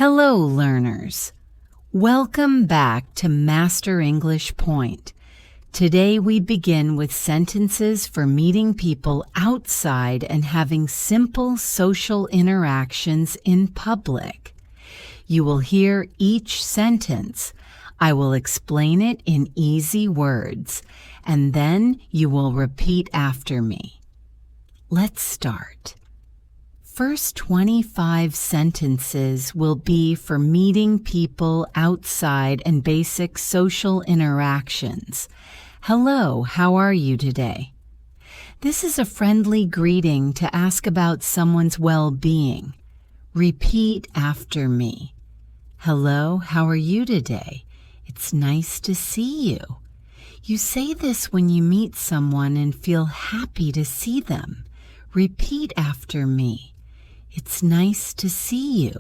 Hello, learners. Welcome back to Master English Point. Today we begin with sentences for meeting people outside and having simple social interactions in public. You will hear each sentence. I will explain it in easy words, and then you will repeat after me. Let's start. First 25 sentences will be for meeting people outside and basic social interactions. Hello, how are you today? This is a friendly greeting to ask about someone's well-being. Repeat after me. Hello, how are you today? It's nice to see you. You say this when you meet someone and feel happy to see them. Repeat after me. It's nice to see you.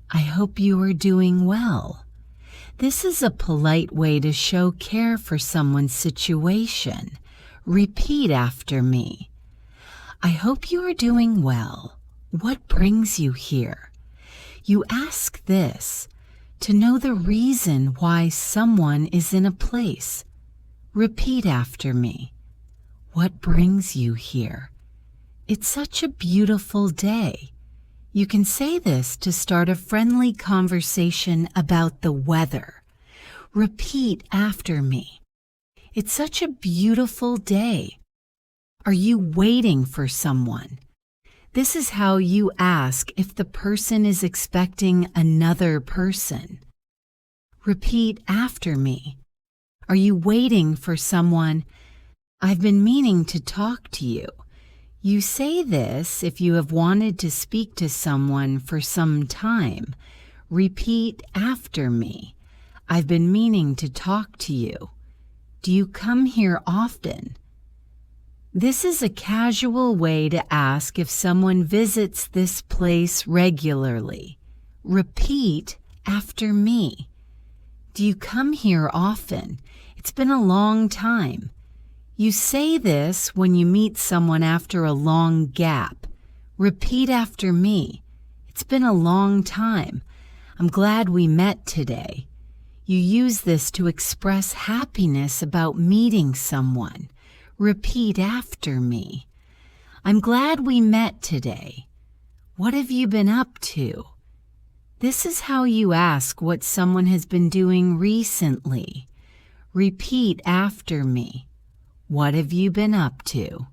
I hope you are doing well. This is a polite way to show care for someone's situation. Repeat after me. I hope you are doing well. What brings you here? You ask this to know the reason why someone is in a place. Repeat after me. What brings you here? It's such a beautiful day. You can say this to start a friendly conversation about the weather. Repeat after me. It's such a beautiful day. Are you waiting for someone? This is how you ask if the person is expecting another person. Repeat after me. Are you waiting for someone? I've been meaning to talk to you. You say this if you have wanted to speak to someone for some time. Repeat after me. I've been meaning to talk to you. Do you come here often? This is a casual way to ask if someone visits this place regularly. Repeat after me. Do you come here often? It's been a long time. You say this when you meet someone after a long gap. Repeat after me. It's been a long time. I'm glad we met today. You use this to express happiness about meeting someone. Repeat after me. I'm glad we met today. What have you been up to? This is how you ask what someone has been doing recently. Repeat after me. What have you been up to?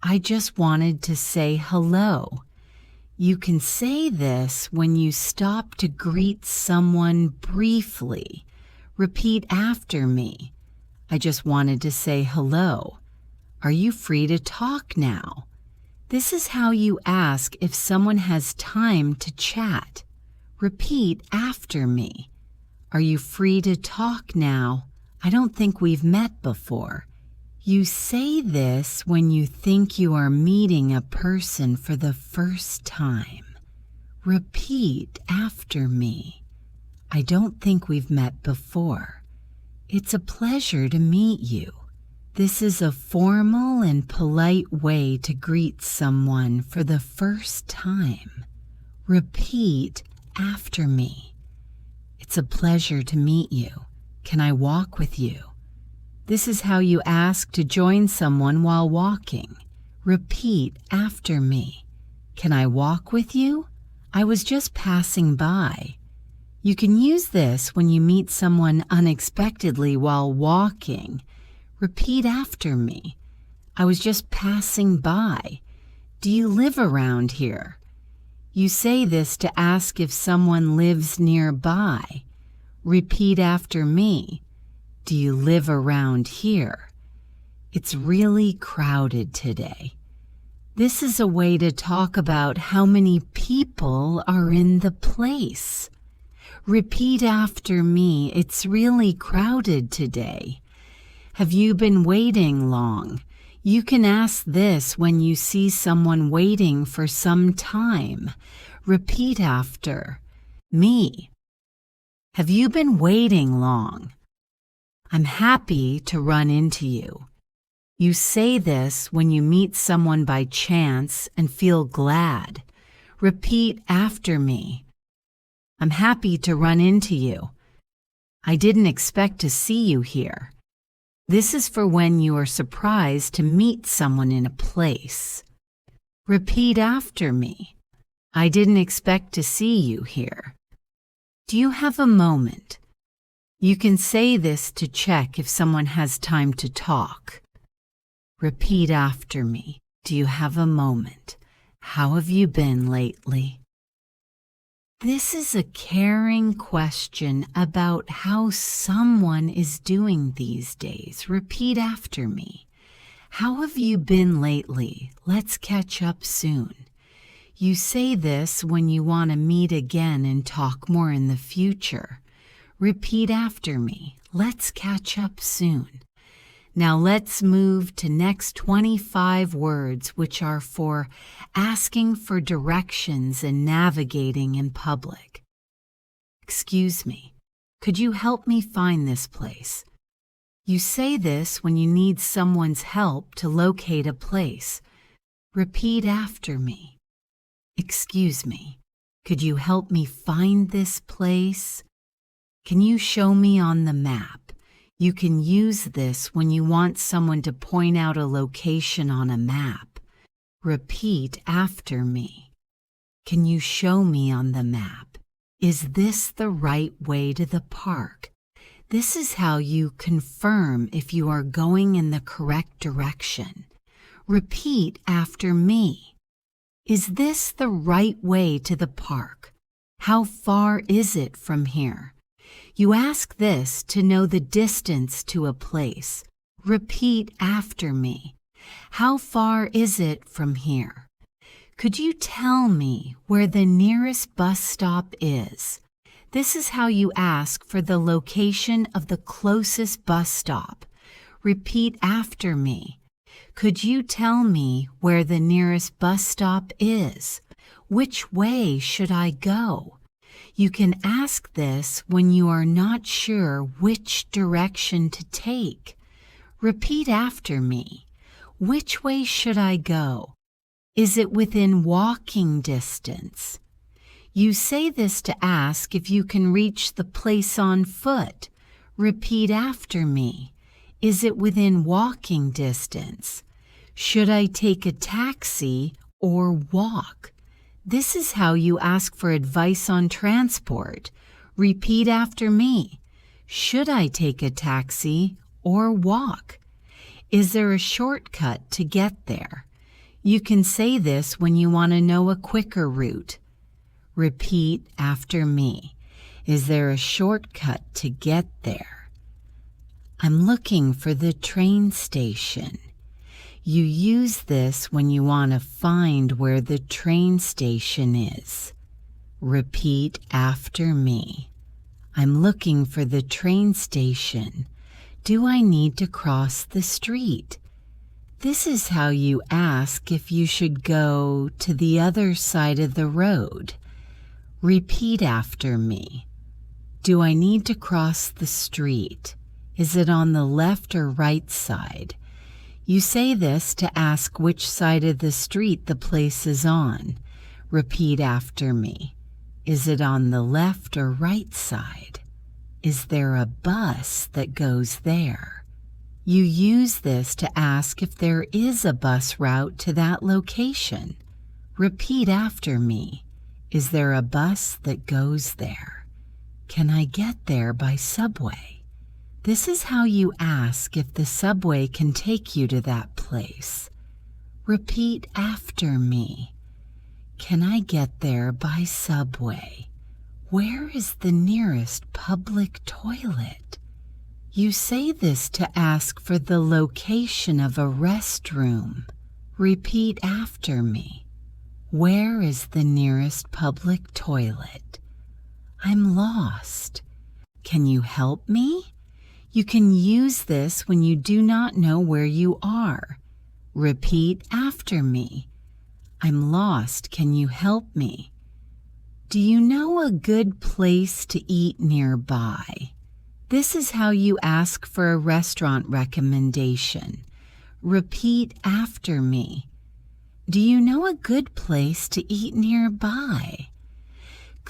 I just wanted to say hello. You can say this when you stop to greet someone briefly. Repeat after me. I just wanted to say hello. Are you free to talk now? This is how you ask if someone has time to chat. Repeat after me. Are you free to talk now? I don't think we've met before. You say this when you think you are meeting a person for the first time. Repeat after me. I don't think we've met before. It's a pleasure to meet you. This is a formal and polite way to greet someone for the first time. Repeat after me. It's a pleasure to meet you. Can I walk with you? This is how you ask to join someone while walking. Repeat after me. Can I walk with you? I was just passing by. You can use this when you meet someone unexpectedly while walking. Repeat after me. I was just passing by. Do you live around here? You say this to ask if someone lives nearby. Repeat after me. Do you live around here? It's really crowded today. This is a way to talk about how many people are in the place. Repeat after me. It's really crowded today. Have you been waiting long? You can ask this when you see someone waiting for some time. Repeat after me. Have you been waiting long? I'm happy to run into you. You say this when you meet someone by chance and feel glad. Repeat after me. I'm happy to run into you. I didn't expect to see you here. This is for when you are surprised to meet someone in a place. Repeat after me. I didn't expect to see you here. Do you have a moment? You can say this to check if someone has time to talk. Repeat after me. Do you have a moment? How have you been lately? This is a caring question about how someone is doing these days. Repeat after me. How have you been lately? Let's catch up soon. You say this when you want to meet again and talk more in the future. Repeat after me. Let's catch up soon. Now let's move to next 25 words, which are for asking for directions and navigating in public. Excuse me, could you help me find this place? You say this when you need someone's help to locate a place. Repeat after me. Excuse me, could you help me find this place? Can you show me on the map? You can use this when you want someone to point out a location on a map. Repeat after me. Can you show me on the map? Is this the right way to the park? This is how you confirm if you are going in the correct direction. Repeat after me. Is this the right way to the park? How far is it from here? You ask this to know the distance to a place. Repeat after me. How far is it from here? Could you tell me where the nearest bus stop is? This is how you ask for the location of the closest bus stop. Repeat after me. Could you tell me where the nearest bus stop is? Which way should I go? You can ask this when you are not sure which direction to take. Repeat after me. Which way should I go? Is it within walking distance? You say this to ask if you can reach the place on foot. Repeat after me. Is it within walking distance? Should I take a taxi or walk? This is how you ask for advice on transport. Repeat after me. Should I take a taxi or walk? Is there a shortcut to get there? You can say this when you want to know a quicker route. Repeat after me. Is there a shortcut to get there? I'm looking for the train station. You use this when you want to find where the train station is. Repeat after me. I'm looking for the train station. Do I need to cross the street? This is how you ask if you should go to the other side of the road. Repeat after me. Do I need to cross the street? Is it on the left or right side? You say this to ask which side of the street the place is on. Repeat after me. Is it on the left or right side? Is there a bus that goes there? You use this to ask if there is a bus route to that location. Repeat after me. Is there a bus that goes there? Can I get there by subway? This is how you ask if the subway can take you to that place. Repeat after me. Can I get there by subway? Where is the nearest public toilet? You say this to ask for the location of a restroom. Repeat after me. Where is the nearest public toilet? I'm lost. Can you help me? You can use this when you do not know where you are. Repeat after me. I'm lost. Can you help me? Do you know a good place to eat nearby? This is how you ask for a restaurant recommendation. Repeat after me. Do you know a good place to eat nearby?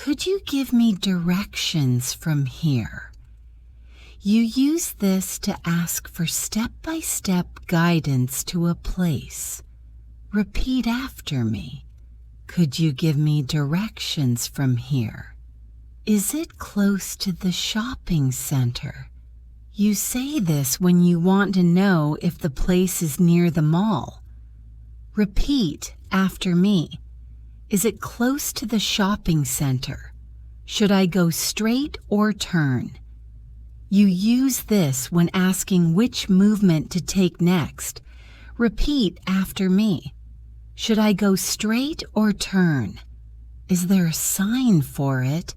Could you give me directions from here? You use this to ask for step-by-step guidance to a place. Repeat after me. Could you give me directions from here? Is it close to the shopping center? You say this when you want to know if the place is near the mall. Repeat after me. Is it close to the shopping center? Should I go straight or turn? You use this when asking which movement to take next. Repeat after me. Should I go straight or turn? Is there a sign for it?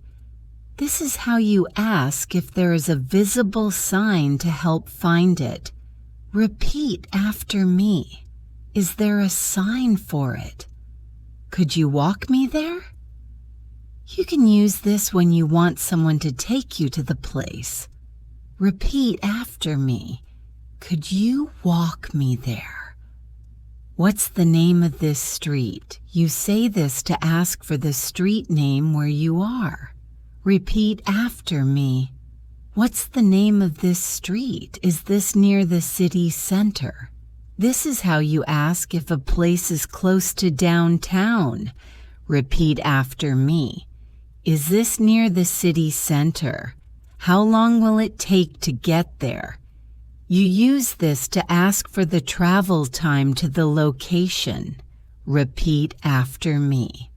This is how you ask if there is a visible sign to help find it. Repeat after me. Is there a sign for it? Could you walk me there? You can use this when you want someone to take you to the place. Repeat after me. Could you walk me there? What's the name of this street? You say this to ask for the street name where you are. Repeat after me. What's the name of this street? Is this near the city center? This is how you ask if a place is close to downtown. Repeat after me. Is this near the city center? How long will it take to get there? You use this to ask for the travel time to the location. Repeat after me.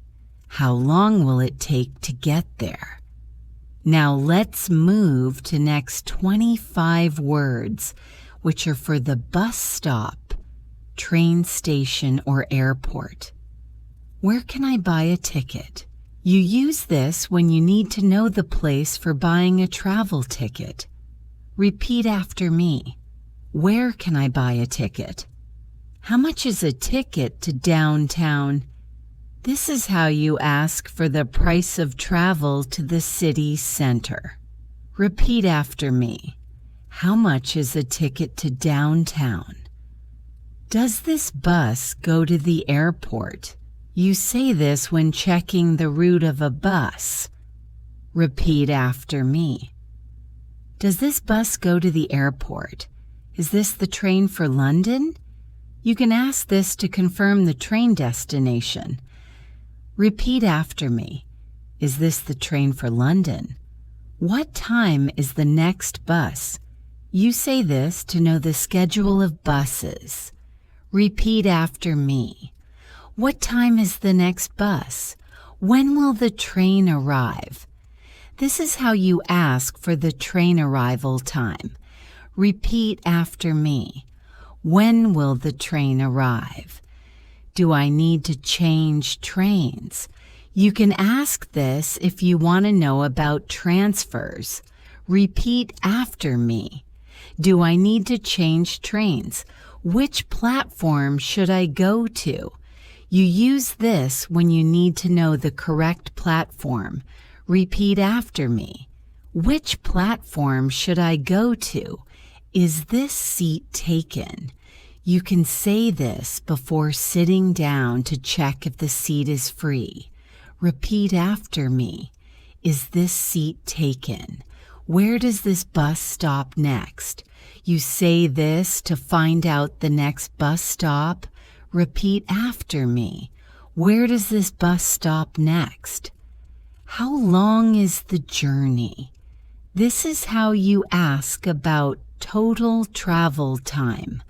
How long will it take to get there? Now let's move to next 25 words, which are for the bus stop, train station, or airport. Where can I buy a ticket? You use this when you need to know the place for buying a travel ticket. Repeat after me. Where can I buy a ticket? How much is a ticket to downtown? This is how you ask for the price of travel to the city center. Repeat after me. How much is a ticket to downtown? Does this bus go to the airport? You say this when checking the route of a bus. Repeat after me. Does this bus go to the airport? Is this the train for London? You can ask this to confirm the train destination. Repeat after me. Is this the train for London? What time is the next bus? You say this to know the schedule of buses. Repeat after me. What time is the next bus? When will the train arrive? This is how you ask for the train arrival time. Repeat after me. When will the train arrive? Do I need to change trains? You can ask this if you want to know about transfers. Repeat after me. Do I need to change trains? Which platform should I go to? You use this when you need to know the correct platform. Repeat after me. Which platform should I go to? Is this seat taken? You can say this before sitting down to check if the seat is free. Repeat after me. Is this seat taken? Where does this bus stop next? You say this to find out the next bus stop. Repeat after me. Where does this bus stop next? How long is the journey? This is how you ask about total travel time.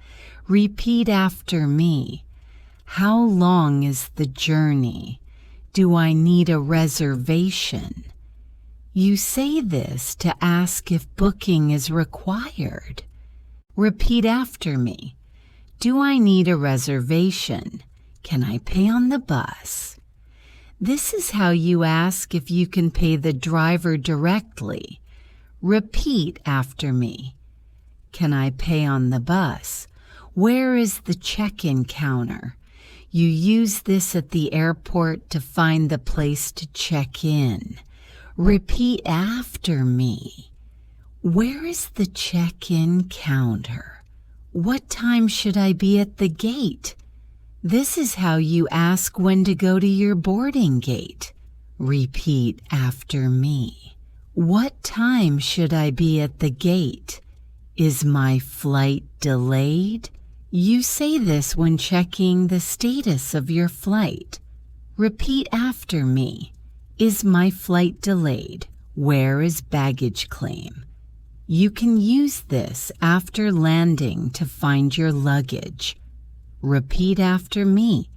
Repeat after me. How long is the journey? Do I need a reservation? You say this to ask if booking is required. Repeat after me. Do I need a reservation? Can I pay on the bus? This is how you ask if you can pay the driver directly. Repeat after me. Can I pay on the bus? Where is the check-in counter? You use this at the airport to find the place to check in. Repeat after me. Where is the check-in counter? What time should I be at the gate? This is how you ask when to go to your boarding gate. Repeat after me. What time should I be at the gate? Is my flight delayed? You say this when checking the status of your flight. Repeat after me. Is my flight delayed? Where is baggage claim? You can use this after landing to find your luggage. Repeat after me.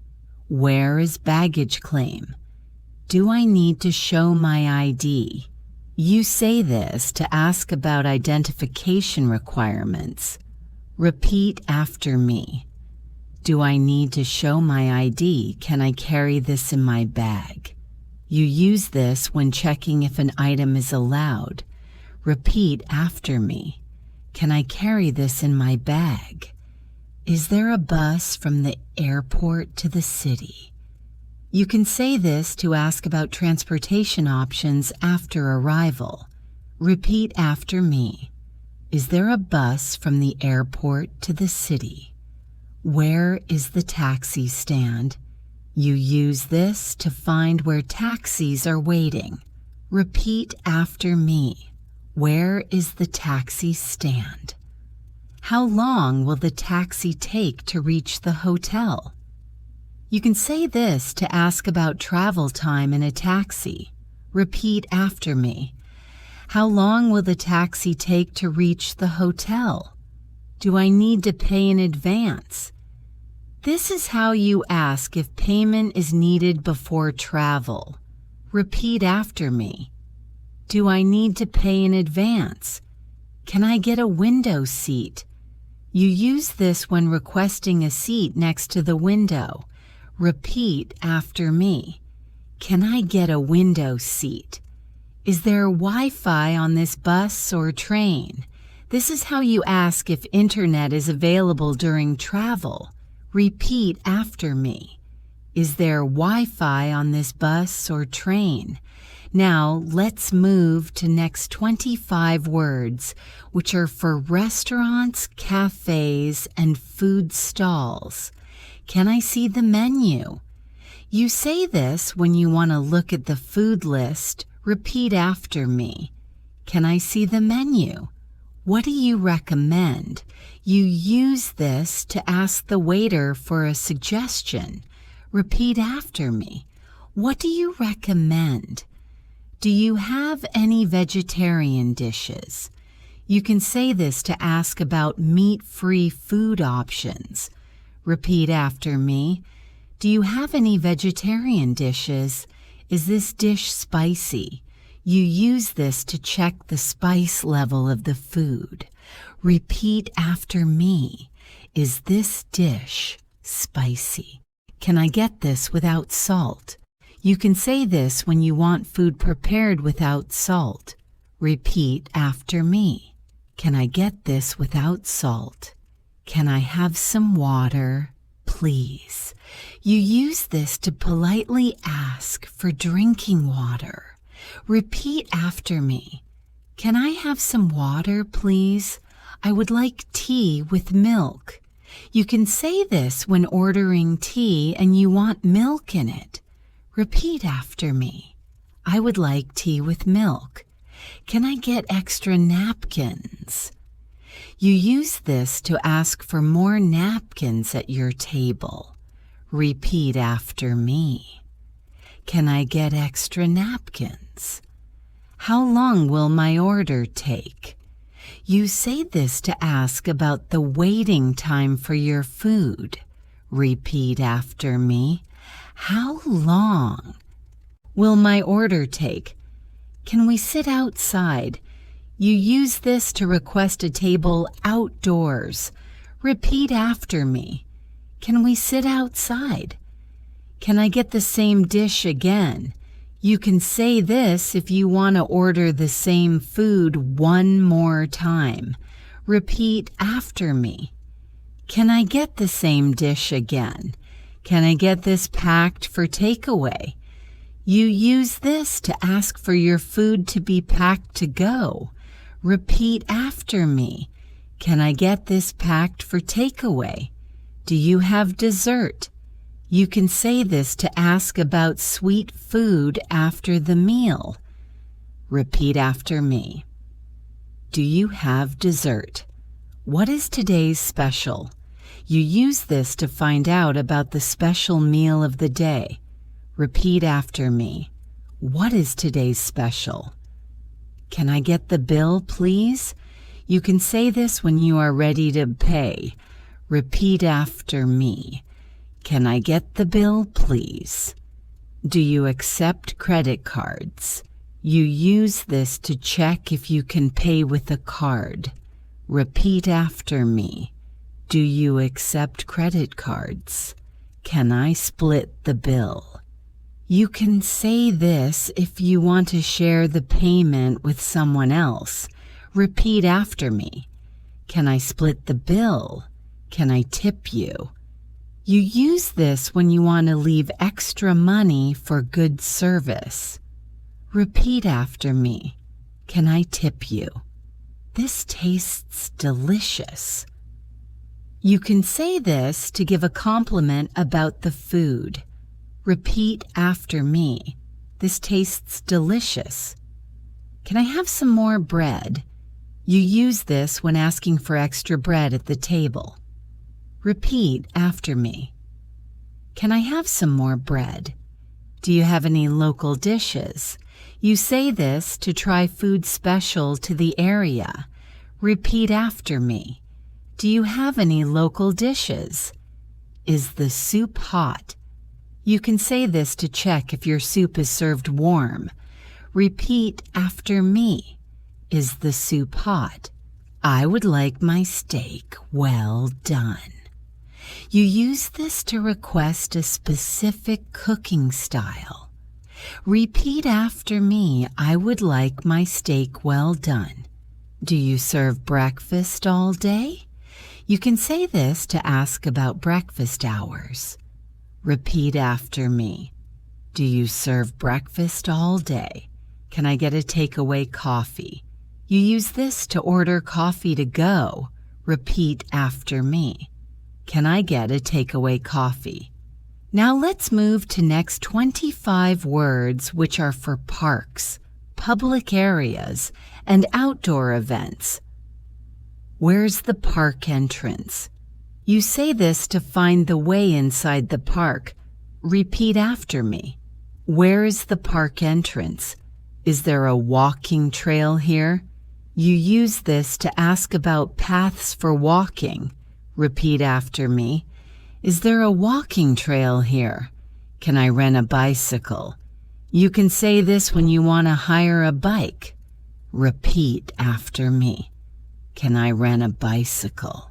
Where is baggage claim? Do I need to show my ID? You say this to ask about identification requirements. Repeat after me. Do I need to show my ID? Can I carry this in my bag? You use this when checking if an item is allowed. Repeat after me. Can I carry this in my bag? Is there a bus from the airport to the city? You can say this to ask about transportation options after arrival. Repeat after me. Is there a bus from the airport to the city? Where is the taxi stand? You use this to find where taxis are waiting. Repeat after me. Where is the taxi stand? How long will the taxi take to reach the hotel? You can say this to ask about travel time in a taxi. Repeat after me. How long will the taxi take to reach the hotel? Do I need to pay in advance? This is how you ask if payment is needed before travel. Repeat after me. Do I need to pay in advance? Can I get a window seat? You use this when requesting a seat next to the window. Repeat after me. Can I get a window seat? Is there Wi-Fi on this bus or train? This is how you ask if internet is available during travel. Repeat after me. Is there Wi-Fi on this bus or train? Now let's move to next 25 words, which are for restaurants, cafes, and food stalls. Can I see the menu? You say this when you want to look at the food list. Repeat after me. Can I see the menu? What do you recommend? You use this to ask the waiter for a suggestion. Repeat after me. What do you recommend? Do you have any vegetarian dishes? You can say this to ask about meat-free food options. Repeat after me. Do you have any vegetarian dishes? Is this dish spicy? You use this to check the spice level of the food. Repeat after me. Is this dish spicy? Can I get this without salt? You can say this when you want food prepared without salt. Repeat after me. Can I get this without salt? Can I have some water, please? You use this to politely ask for drinking water. Repeat after me. Can I have some water, please? I would like tea with milk. You can say this when ordering tea and you want milk in it. Repeat after me. I would like tea with milk. Can I get extra napkins? You use this to ask for more napkins at your table. Repeat after me. Can I get extra napkins? How long will my order take? You say this to ask about the waiting time for your food. Repeat after me. How long will my order take? Can we sit outside? You use this to request a table outdoors. Repeat after me. Can we sit outside? Can I get the same dish again? You can say this if you want to order the same food one more time. Repeat after me. Can I get the same dish again? Can I get this packed for takeaway? You use this to ask for your food to be packed to go. Repeat after me. Can I get this packed for takeaway? Do you have dessert? You can say this to ask about sweet food after the meal. Repeat after me. Do you have dessert? What is today's special? You use this to find out about the special meal of the day. Repeat after me. What is today's special? Can I get the bill, please? You can say this when you are ready to pay. Repeat after me. Can I get the bill, please? Do you accept credit cards? You use this to check if you can pay with a card. Repeat after me. Do you accept credit cards? Can I split the bill? You can say this if you want to share the payment with someone else. Repeat after me. Can I split the bill? Can I tip you? You use this when you want to leave extra money for good service. Repeat after me. Can I tip you? This tastes delicious. You can say this to give a compliment about the food. Repeat after me. This tastes delicious. Can I have some more bread? You use this when asking for extra bread at the table. Repeat after me. Can I have some more bread? Do you have any local dishes? You say this to try food special to the area. Repeat after me. Do you have any local dishes? Is the soup hot? You can say this to check if your soup is served warm. Repeat after me. Is the soup hot? I would like my steak well done. You use this to request a specific cooking style. Repeat after me. I would like my steak well done. Do you serve breakfast all day? You can say this to ask about breakfast hours. Repeat after me. Do you serve breakfast all day? Can I get a takeaway coffee? You use this to order coffee to go. Repeat after me. Can I get a takeaway coffee? Now let's move to next 25 words which are for parks, public areas, and outdoor events. Where's the park entrance? You say this to find the way inside the park. Repeat after me. Where is the park entrance? Is there a walking trail here? You use this to ask about paths for walking. Repeat after me. Is there a walking trail here? Can I rent a bicycle? You can say this when you want to hire a bike. Repeat after me. Can I rent a bicycle?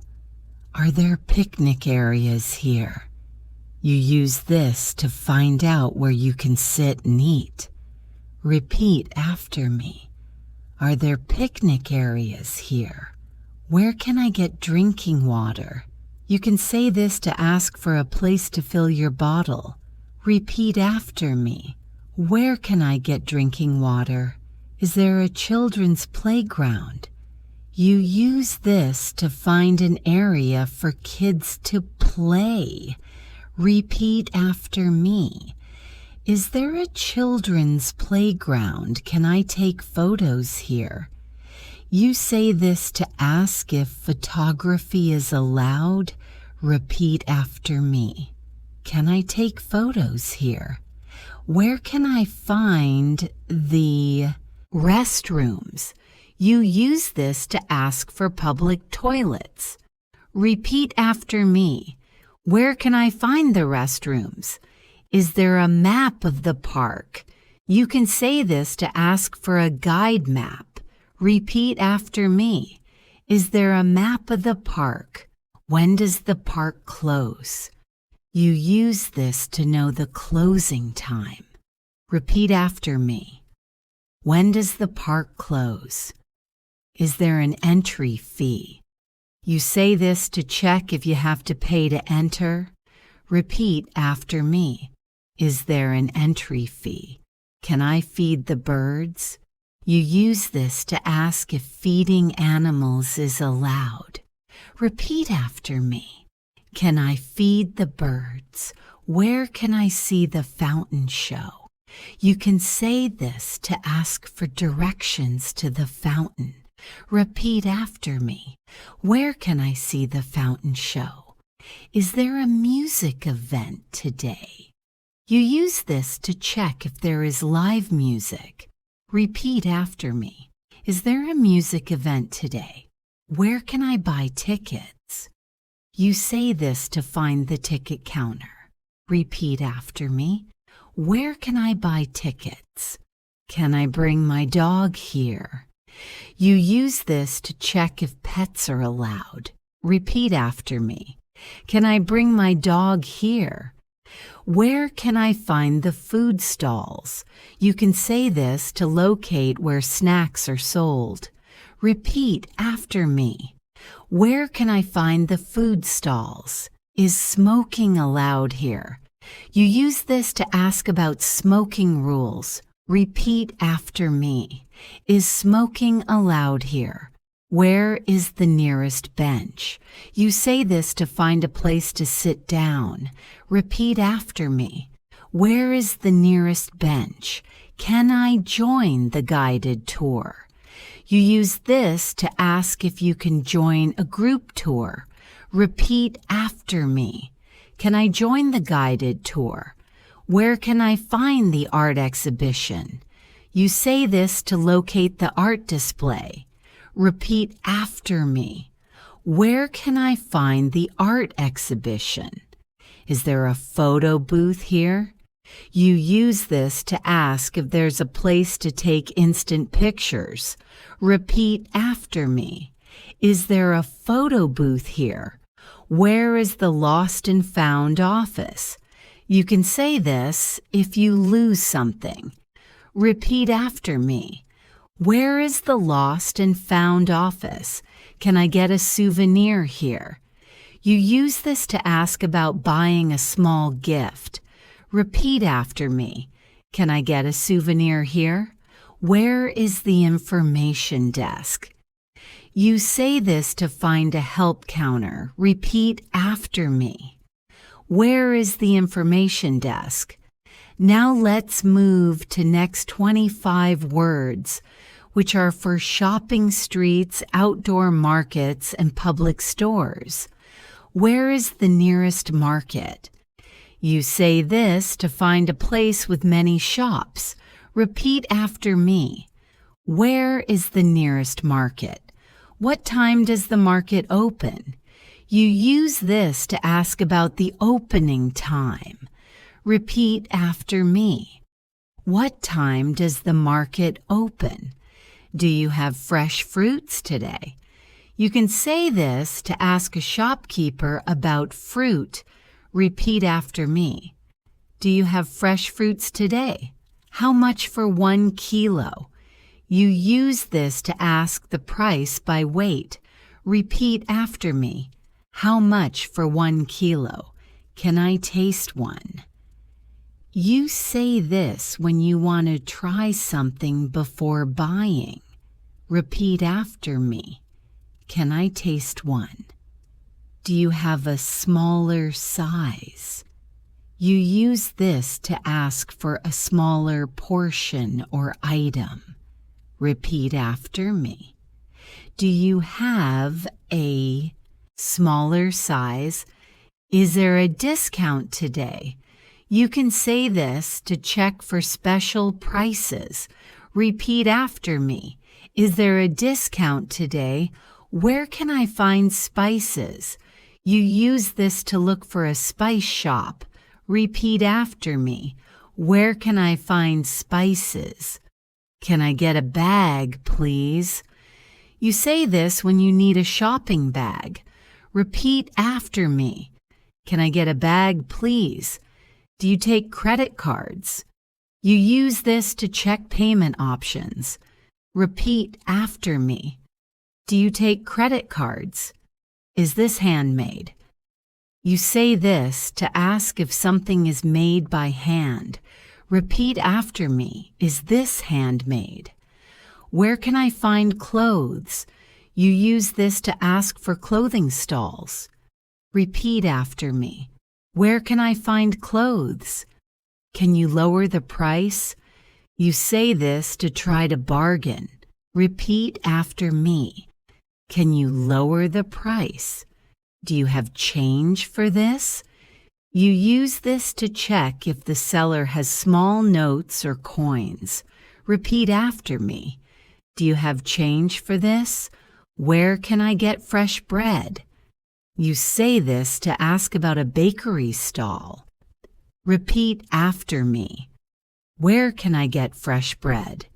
Are there picnic areas here? You use this to find out where you can sit and eat. Repeat after me. Are there picnic areas here? Where can I get drinking water? You can say this to ask for a place to fill your bottle. Repeat after me. Where can I get drinking water? Is there a children's playground? You use this to find an area for kids to play. Repeat after me. Is there a children's playground? Can I take photos here? You say this to ask if photography is allowed. Repeat after me. Can I take photos here? Where can I find the restrooms? You use this to ask for public toilets. Repeat after me. Where can I find the restrooms? Is there a map of the park? You can say this to ask for a guide map. Repeat after me. Is there a map of the park? When does the park close? You use this to know the closing time. Repeat after me. When does the park close? Is there an entry fee? You say this to check if you have to pay to enter. Repeat after me. Is there an entry fee? Can I feed the birds? You use this to ask if feeding animals is allowed. Repeat after me. Can I feed the birds? Where can I see the fountain show? You can say this to ask for directions to the fountain. Repeat after me. Where can I see the fountain show? Is there a music event today? You use this to check if there is live music. Repeat after me. Is there a music event today? Where can I buy tickets? You say this to find the ticket counter. Repeat after me. Where can I buy tickets? Can I bring my dog here? You use this to check if pets are allowed. Repeat after me. Can I bring my dog here? Where can I find the food stalls? You can say this to locate where snacks are sold. Repeat after me. Where can I find the food stalls? Is smoking allowed here? You use this to ask about smoking rules. Repeat after me. Is smoking allowed here? Where is the nearest bench? You say this to find a place to sit down. Repeat after me. Where is the nearest bench? Can I join the guided tour? You use this to ask if you can join a group tour. Repeat after me. Can I join the guided tour? Where can I find the art exhibition? You say this to locate the art display. Repeat after me. Where can I find the art exhibition? Is there a photo booth here? You use this to ask if there's a place to take instant pictures. Repeat after me. Is there a photo booth here? Where is the lost and found office? You can say this if you lose something. Repeat after me. Where is the lost and found office? Can I get a souvenir here? You use this to ask about buying a small gift. Repeat after me. Can I get a souvenir here? Where is the information desk? You say this to find a help counter. Repeat after me. Where is the information desk? Now let's move to next 25 words, which are for shopping streets, outdoor markets, and public stores. Where is the nearest market? You say this to find a place with many shops. Repeat after me. Where is the nearest market? What time does the market open? You use this to ask about the opening time. Repeat after me. What time does the market open? Do you have fresh fruits today? You can say this to ask a shopkeeper about fruit. Repeat after me. Do you have fresh fruits today? How much for 1 kilo? You use this to ask the price by weight. Repeat after me. How much for 1 kilo? Can I taste one? You say this when you want to try something before buying. Repeat after me. Can I taste one? Do you have a smaller size? You use this to ask for a smaller portion or item. Repeat after me. Do you have a smaller size? Is there a discount today? You can say this to check for special prices. Repeat after me. Is there a discount today? Where can I find spices? You use this to look for a spice shop. Repeat after me. Where can I find spices? Can I get a bag, please? You say this when you need a shopping bag. Repeat after me. Can I get a bag, please? Do you take credit cards? You use this to check payment options. Repeat after me. Do you take credit cards? Is this handmade? You say this to ask if something is made by hand. Repeat after me. Is this handmade? Where can I find clothes? You use this to ask for clothing stalls. Repeat after me. Where can I find clothes? Can you lower the price? You say this to try to bargain. Repeat after me. Can you lower the price? Do you have change for this? You use this to check if the seller has small notes or coins. Repeat after me. Do you have change for this? Where can I get fresh bread? You say this to ask about a bakery stall. Repeat after me. Where can I get fresh bread?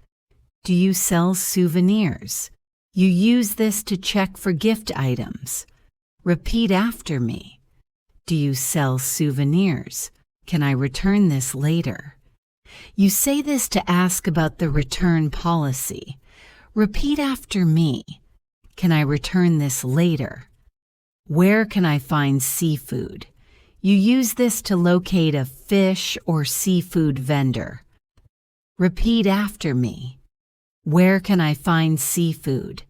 Do you sell souvenirs? You use this to check for gift items. Repeat after me. Do you sell souvenirs? Can I return this later? You say this to ask about the return policy. Repeat after me. Can I return this later? Where can I find seafood? You use this to locate a fish or seafood vendor. Repeat after me. Where can I find seafood?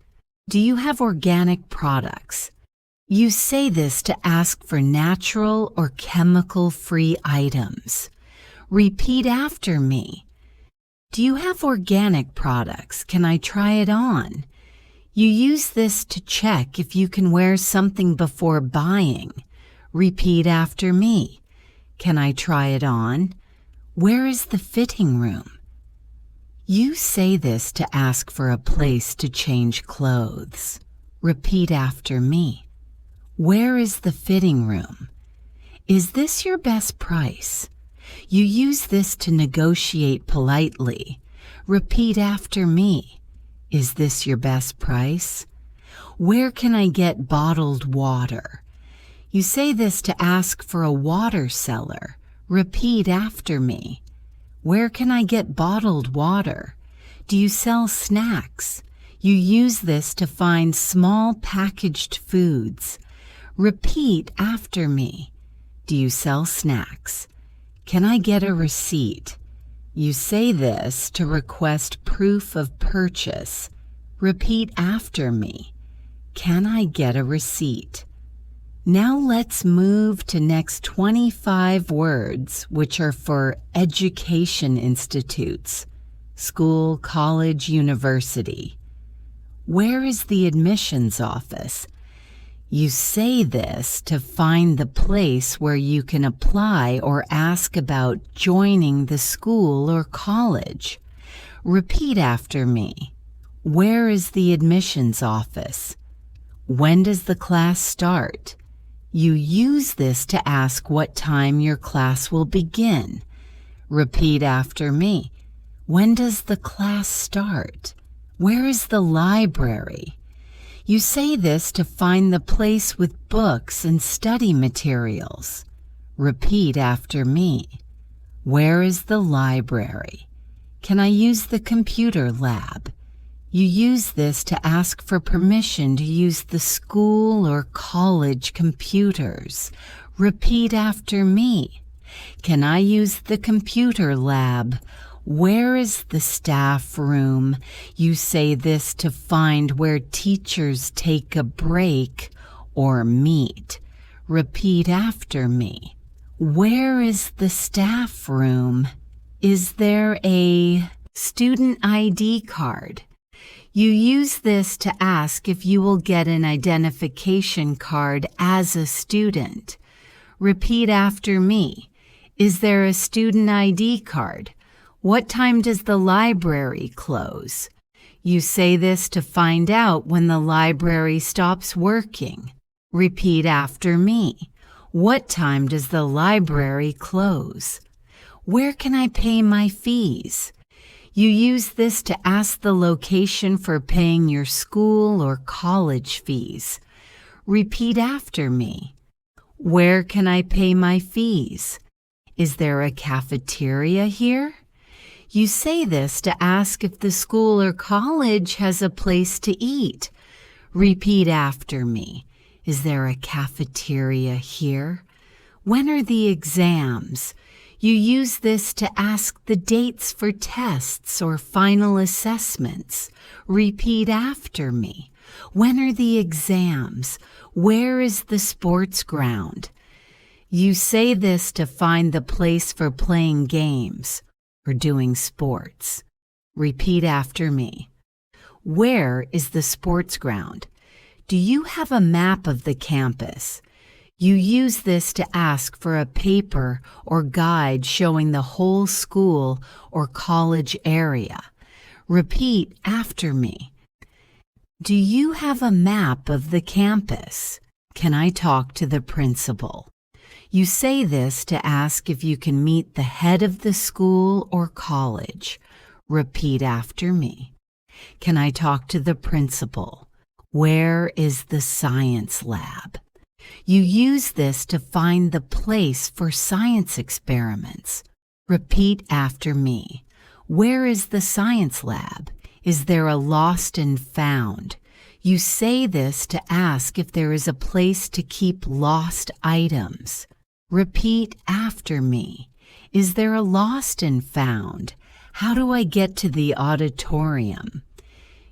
Do you have organic products? You say this to ask for natural or chemical-free items. Repeat after me. Do you have organic products? Can I try it on? You use this to check if you can wear something before buying. Repeat after me. Can I try it on? Where is the fitting room? You say this to ask for a place to change clothes. Repeat after me. Where is the fitting room? Is this your best price? You use this to negotiate politely. Repeat after me. Is this your best price? Where can I get bottled water? You say this to ask for a water seller. Repeat after me. Where can I get bottled water? Do you sell snacks? You use this to find small packaged foods. Repeat after me. Do you sell snacks? Can I get a receipt? You say this to request proof of purchase. Repeat after me. Can I get a receipt? Now let's move to next 25 words, which are for education institutes, school, college, university. Where is the admissions office? You say this to find the place where you can apply or ask about joining the school or college. Repeat after me. Where is the admissions office? When does the class start? You use this to ask what time your class will begin. Repeat after me. When does the class start? Where is the library? You say this to find the place with books and study materials. Repeat after me. Where is the library? Can I use the computer lab? You use this to ask for permission to use the school or college computers. Repeat after me. Can I use the computer lab? Where is the staff room? You say this to find where teachers take a break or meet. Repeat after me. Where is the staff room? Is there a student ID card? You use this to ask if you will get an identification card as a student. Repeat after me. Is there a student ID card? What time does the library close? You say this to find out when the library stops working. Repeat after me. What time does the library close? Where can I pay my fees? You use this to ask the location for paying your school or college fees. Repeat after me. Where can I pay my fees? Is there a cafeteria here? You say this to ask if the school or college has a place to eat. Repeat after me. Is there a cafeteria here? When are the exams? You use this to ask the dates for tests or final assessments. Repeat after me. When are the exams? Where is the sports ground? You say this to find the place for playing games or doing sports. Repeat after me. Where is the sports ground? Do you have a map of the campus? You use this to ask for a paper or guide showing the whole school or college area. Repeat after me. Do you have a map of the campus? Can I talk to the principal? You say this to ask if you can meet the head of the school or college. Repeat after me. Can I talk to the principal? Where is the science lab? You use this to find the place for science experiments. Repeat after me. Where is the science lab? Is there a lost and found? You say this to ask if there is a place to keep lost items. Repeat after me. Is there a lost and found? How do I get to the auditorium?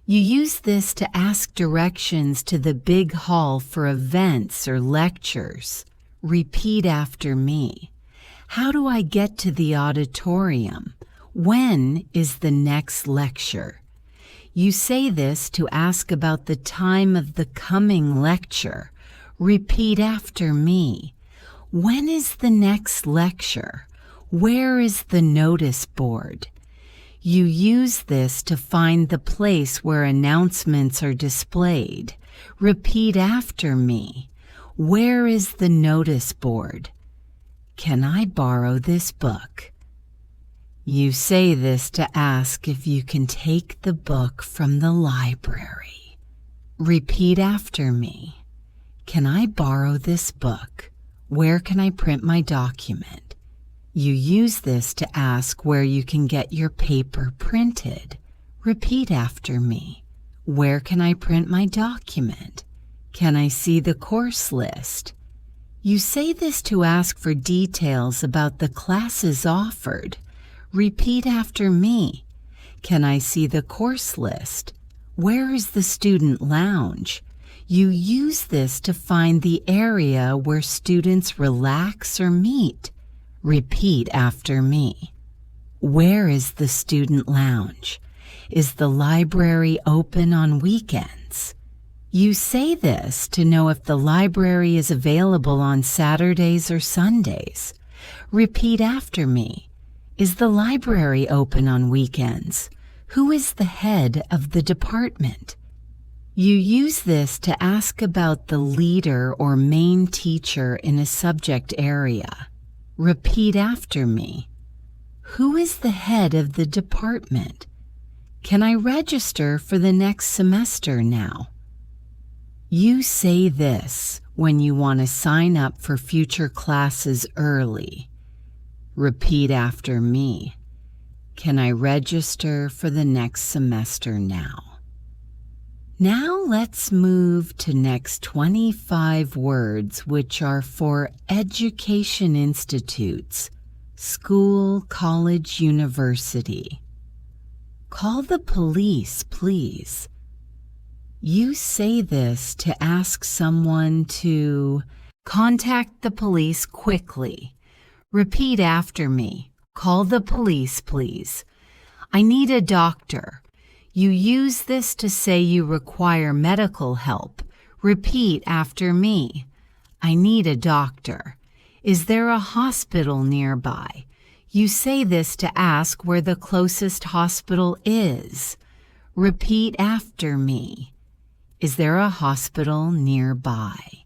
You use this to ask directions to the big hall for events or lectures. Repeat after me. How do I get to the auditorium? When is the next lecture? You say this to ask about the time of the coming lecture. Repeat after me. When is the next lecture? Where is the notice board? You use this to find the place where announcements are displayed. Repeat after me. Where is the notice board? Can I borrow this book? You say this to ask if you can take the book from the library. Repeat after me. Can I borrow this book? Where can I print my document? You use this to ask where you can get your paper printed. Repeat after me. Where can I print my document? Can I see the course list? You say this to ask for details about the classes offered. Repeat after me. Can I see the course list? Where is the student lounge? You use this to find the area where students relax or meet. Repeat after me. Where is the student lounge? Is the library open on weekends? You say this to know if the library is available on Saturdays or Sundays. Repeat after me. Is the library open on weekends? Who is the head of the department? You use this to ask about the leader or main teacher in a subject area. Repeat after me. Who is the head of the department? Can I register for the next semester now? You say this when you want to sign up for future classes early. Repeat after me. Can I register for the next semester now? Now let's move to next 25 words which are for education institutes, school, college, university. Call the police, please. You say this to ask someone to contact the police quickly. Repeat after me. Call the police, please. I need a doctor. You use this to say you require medical help. Repeat after me. I need a doctor. Is there a hospital nearby? You say this to ask where the closest hospital is. Repeat after me. Is there a hospital nearby?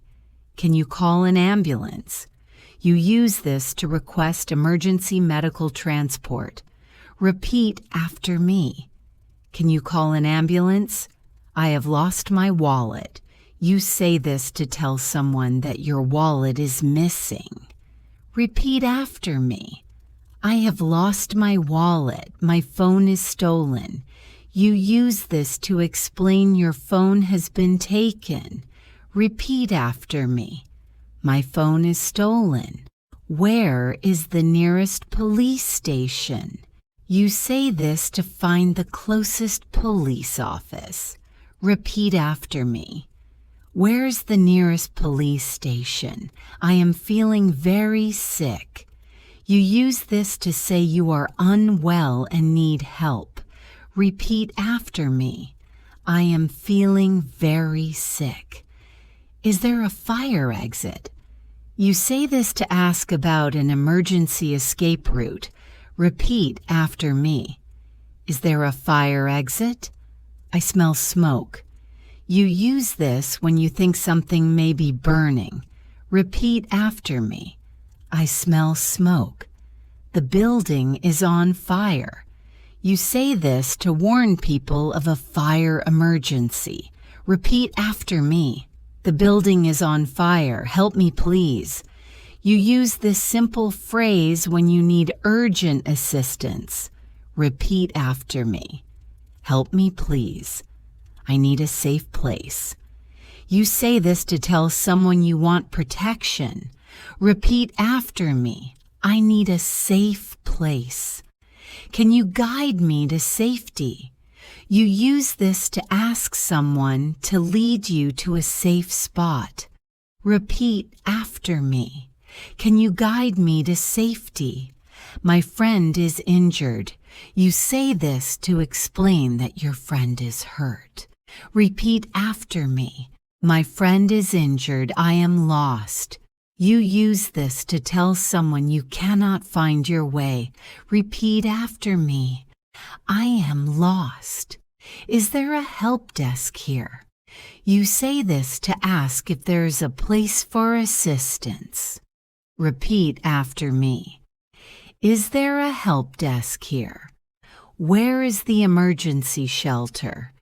Can you call an ambulance? You use this to request emergency medical transport. Repeat after me. Can you call an ambulance? I have lost my wallet. You say this to tell someone that your wallet is missing. Repeat after me. I have lost my wallet. My phone is stolen. You use this to explain your phone has been taken. Repeat after me. My phone is stolen. Where is the nearest police station? You say this to find the closest police office. Repeat after me. Where's the nearest police station? I am feeling very sick. You use this to say you are unwell and need help. Repeat after me. I am feeling very sick. Is there a fire exit? You say this to ask about an emergency escape route. Repeat after me. Is there a fire exit? I smell smoke. You use this when you think something may be burning. Repeat after me. I smell smoke. The building is on fire. You say this to warn people of a fire emergency. Repeat after me. The building is on fire. Help me, please. You use this simple phrase when you need urgent assistance. Repeat after me. Help me, please. I need a safe place. You say this to tell someone you want protection. Repeat after me. I need a safe place. Can you guide me to safety? You use this to ask someone to lead you to a safe spot. Repeat after me. Can you guide me to safety? My friend is injured. You say this to explain that your friend is hurt. Repeat after me. My friend is injured. I am lost. You use this to tell someone you cannot find your way. Repeat after me. I am lost. Is there a help desk here? You say this to ask if there is a place for assistance. Repeat after me. Is there a help desk here? Where is the emergency shelter?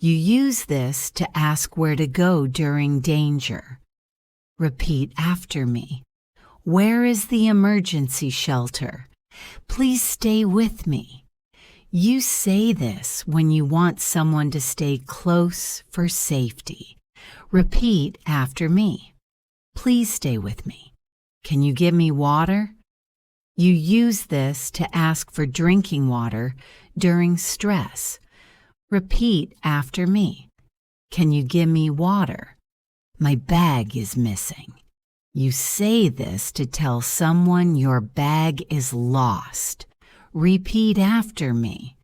You use this to ask where to go during danger. Repeat after me. Where is the emergency shelter? Please stay with me. You say this when you want someone to stay close for safety. Repeat after me. Please stay with me. Can you give me water? You use this to ask for drinking water during stress. Repeat after me. Can you give me water? My bag is missing. You say this to tell someone your bag is lost. Repeat after me.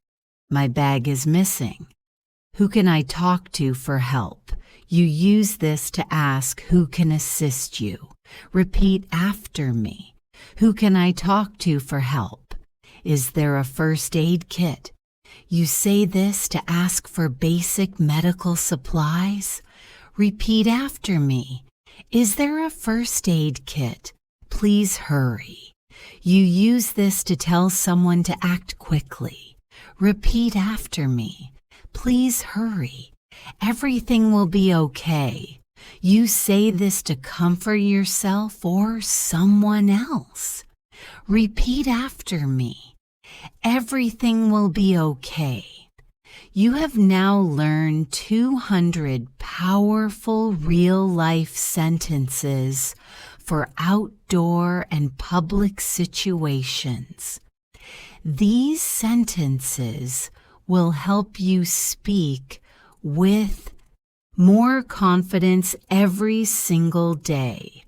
My bag is missing. Who can I talk to for help? You use this to ask who can assist you. Repeat after me. Who can I talk to for help? Is there a first aid kit? You say this to ask for basic medical supplies. Repeat after me. Is there a first aid kit? Please hurry. You use this to tell someone to act quickly. Repeat after me. Please hurry. Everything will be okay. You say this to comfort yourself or someone else. Repeat after me. Everything will be okay. You have now learned 200 powerful real-life sentences for outdoor and public situations. These sentences will help you speak with more confidence every single day.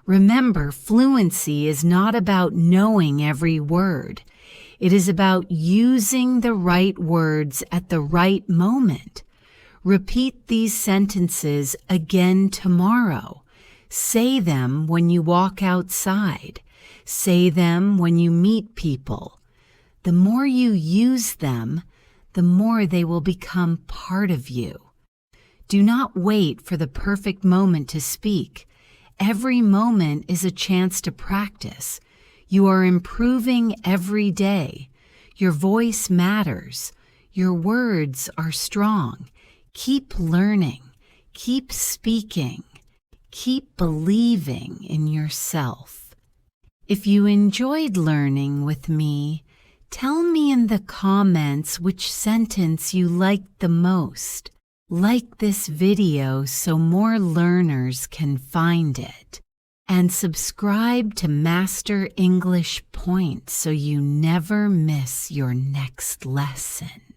Remember, fluency is not about knowing every word. It is about using the right words at the right moment. Repeat these sentences again tomorrow. Say them when you walk outside. Say them when you meet people. The more you use them, the more they will become part of you. Do not wait for the perfect moment to speak. Every moment is a chance to practice. You are improving every day. Your voice matters. Your words are strong. Keep learning. Keep speaking. Keep believing in yourself. If you enjoyed learning with me, tell me in the comments which sentence you liked the most. Like this video so more learners can find it. And subscribe to Master English Point so you never miss your next lesson.